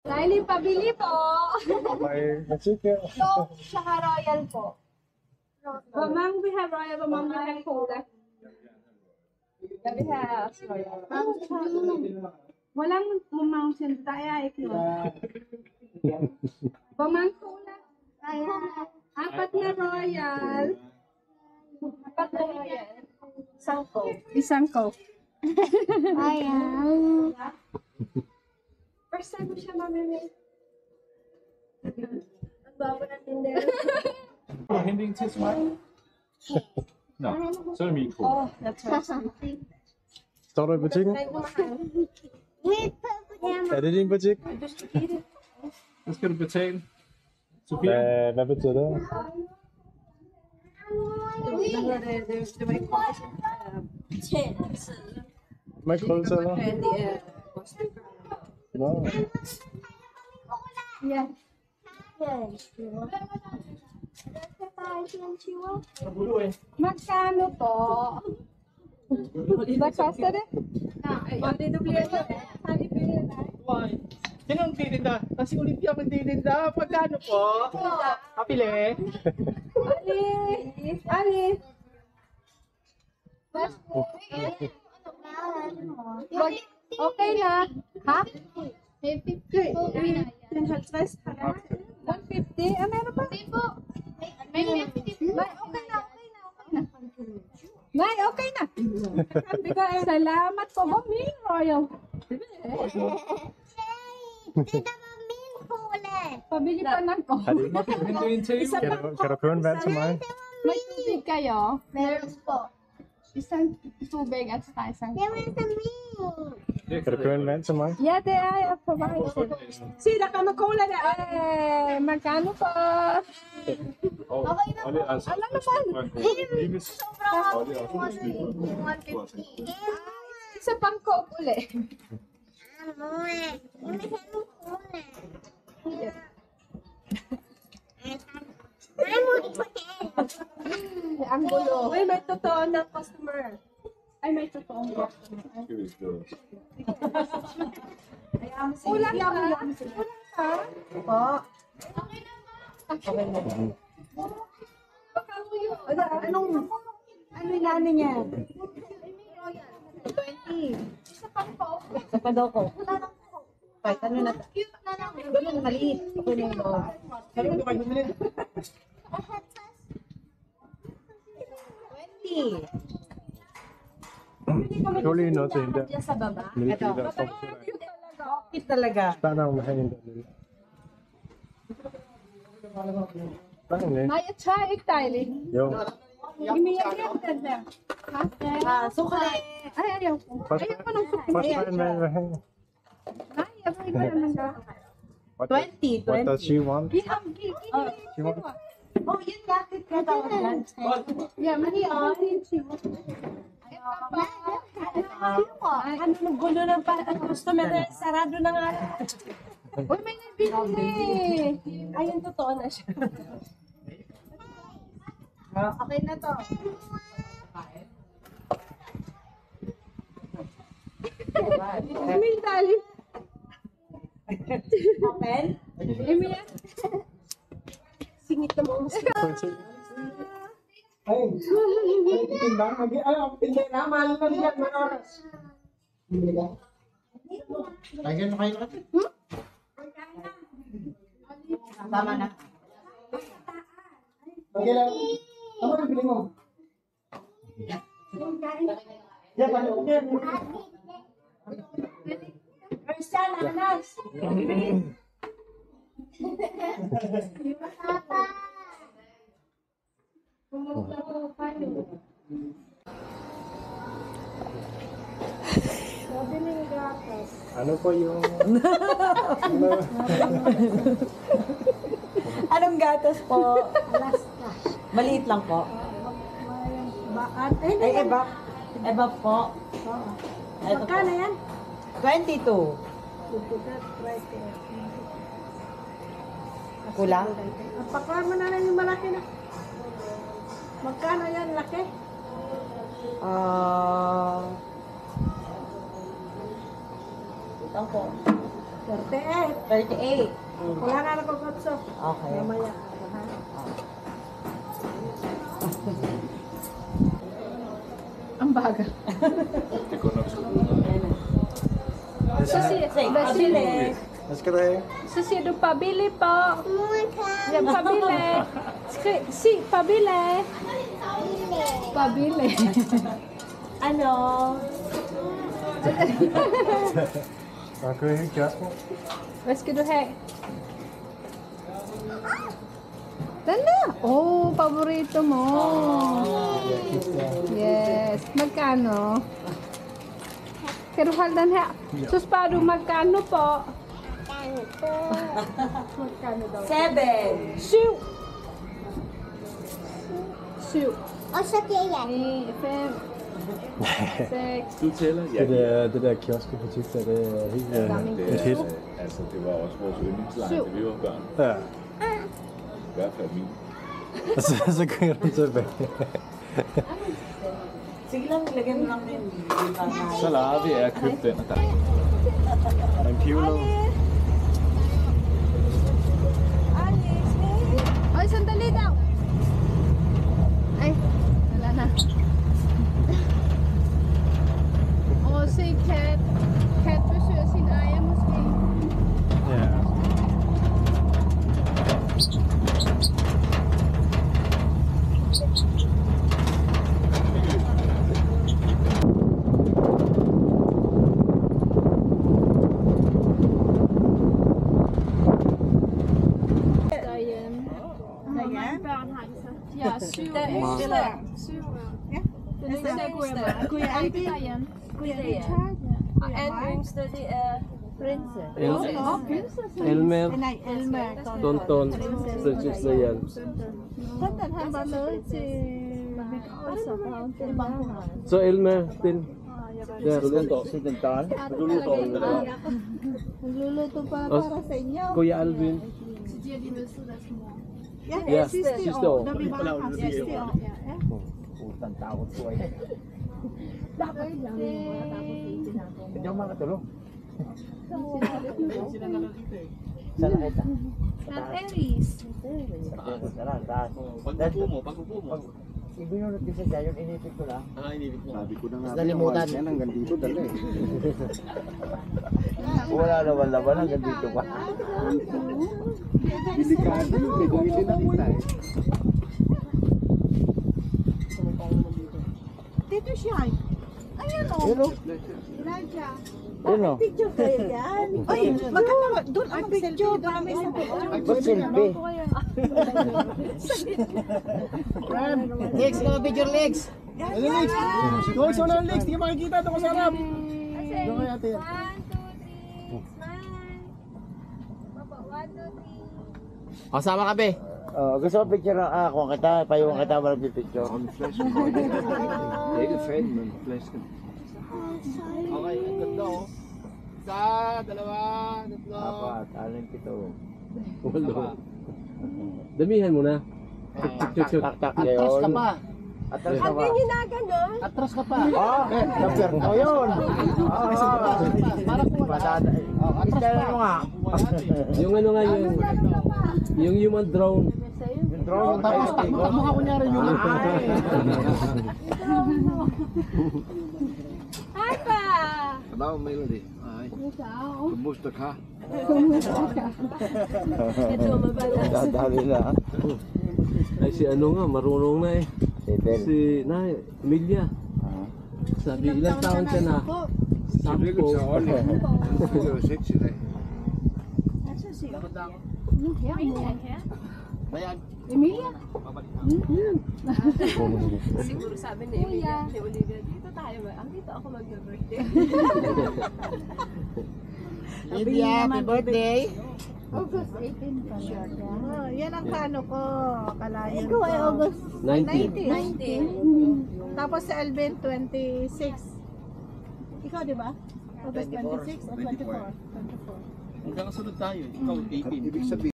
Riley, pabili po. May chicken. So, saka royal po. Mamang, we have royal. Mamang, we have cola. We have royal. Walang mamang sintaya. Mamang cola. Apat na royal. Apat na royal. Isang coke. Isang coke. Ayan. First time ko siya mamimili. Ang babo ng tindero. Hindi cheese wine? No, so meat food. Oh, that's right. Står du i butikken? Er det din butik? Så skal du betale. Sofia? Hvad betyder det? Med krydsedler? Nå. Yeah. Magkano po? Magkasta rin? Sino ang titinda? Kasi Olympia magtitinda. Pagkano po? Kapili? Ali! Okay na. Ha? 150. Ah, meron pa? May, okay na. May, okay na. Salamat po. Maming Royal. Pabili pa ng ko. Isa pa Kan du købe en vand til mig? May tubig kayo? Meron po. Isang tubig at saka isang Kan du købe en vand til mig? Yeah, they are provided. Sida ka magkula na. Magkano pa? Alam naman. Isa pang coke uli. Ang gulo. Uy, may totoo ng customer. Ay, may totoong customer. Kulang ka? Kulang ka? Po. Okay na. Ano yung ano niya? 20. Isa pang po. Sa padoko. Kahit ano na. Ganun, maliit. Okay na yun. Sabi ko kayo bumili. 20. Gå lige noget til hende der. Diyan sa baba. Med de Ito. der form. Bakit talaga? Der er nogen herinde der lille. Der er en ikke? May try it, Tyler. Jo. Imiyak na. Ha? Sukali. Ay, ayaw ko. Først Ayaw ko ng sukli. hvad vil jeg have? Ay, ayaw ko naman ka. What does she want? She want? Oh, yun bakit ka tawag yan? Yeah, mali ako. Ano nung gulo ng customer na sarado na nga. Uy, may nabili. Ayun, totoo na siya. Okay na to. Emil, dali. Open? Emil. Singit na mo. Ay, timbang. Hindi na, mahal na niya. Manoras. Hindi ka? Lagyan mo kayo natin. Tama na. Okay lang. Ano yung bili mo? Yan, ano? Christian, anas. Ano po yung... Anong gatas po? Maliit lang po. Ay, eba po. Magkano yan? 22. Kulang? Pakuha mo na lang yung malaki na. Magkano yan, laki? Ito po. 38. Wala na nakakotso. Okay. Mamaya. Ha? Ang baga. Det går nok så Pabili. Hvad skal du have? Så siger du pabili po. Ja, pabili. Si, pabili. Pabili. Ano? Bare kører helt kæreste. Hvad skal du have? Den der? Oh, paborito mo. Yes. Magkano? Kan du holde den her? Så spørger du, magkano po? Magkano daw? 7. 7. 7. Og så giver jeg 9, 5, 6. Du tæller? Ja. Det der kioskebutik der, det er helt Det, fedt. altså, det var også vores yndlingsleje, Syv. da vi var børn. Ja. I hvert fald min. Og så kører du tilbage. Sige lang, lagyan mo lang din. Så legede vi af at købe den og der. En kilo. Ay, sandali daw. Ay, wala na. Og se Kat besøger sin ejer måske. Ja. Derhjemme. Hvor mange børn har de så? De har 7. Den yngste. 7. Ja. Den yngste er Gurja Albi derhjemme. Og anden yngste, det er Elmer, Elmer. Tonton, Prinsesse Leia. Hvordan han var med til begravelser. Så Elmer, din. Der, Nagluluto pa Og para sa inyo. Kuya Alvin. Si Gia, de mistede deres mor. Ja, sidste år. Da vi var her sidste år. Hindi ako makatulog. At Aries. Ibinunod kasi siya, yung inipit ko lang. Sabi ko na nga. Nalimutan. Yan hanggang dito dala eh. Wala naman laban hanggang dito pa. Delikado yun eh. Kung hindi nakita eh. Dito siya. Ayan o. Yun o. Elijah. Yun o. Picture kayo yan. Ay, maganda. Doon ang picture. Baka may isang picture. Mag-selfie. Legs, no picture legs. Ano Lex? Lex, wala Lex. Hindi ka makikita. Ito ko sarap. Doon kaya ate. 1, 2, 3, smile. Papa, 1, 2, 3. O, sama ka be. Gusto mo picture ng kung kita, payong kita mo nagpipicture. Ikke fan, men flasken. Okay, ang ganda oh. Isa, dalawa, tatlo. Apat, alin pito. Walo. Damihan mo na. Tak-tak Atras ka yun. pa. Atras ka pa. Atras ka pa. Kapir ko yun. Para po. Patata. Istela mo nga. Yung ano nga yung human drone. Yung drone. Tapos mukha ko niya rin yun. Hi pa! Hello, Melody. Ay, kumusta ka? Dadali na. Ay si ano nga, marunong na eh. Seven. Si Emilia. Sabi, ilang taon ka na? 10. Det er jo sexy dag. Bayan. Emilia? Siguro sabi ni Emilia, ni Olivia, dito tayo ba? Dito ako mag-birthday. Lydia, happy birthday. August 18 pa siya. Yan ang kano ko. Kalayan Ikaw ay August 19. 19. Tapos si Alvin, 26. Ikaw, di ba? August 26 o 24? 24. Hanggang kasunod tayo. Ikaw, 18. Ibig sabihin.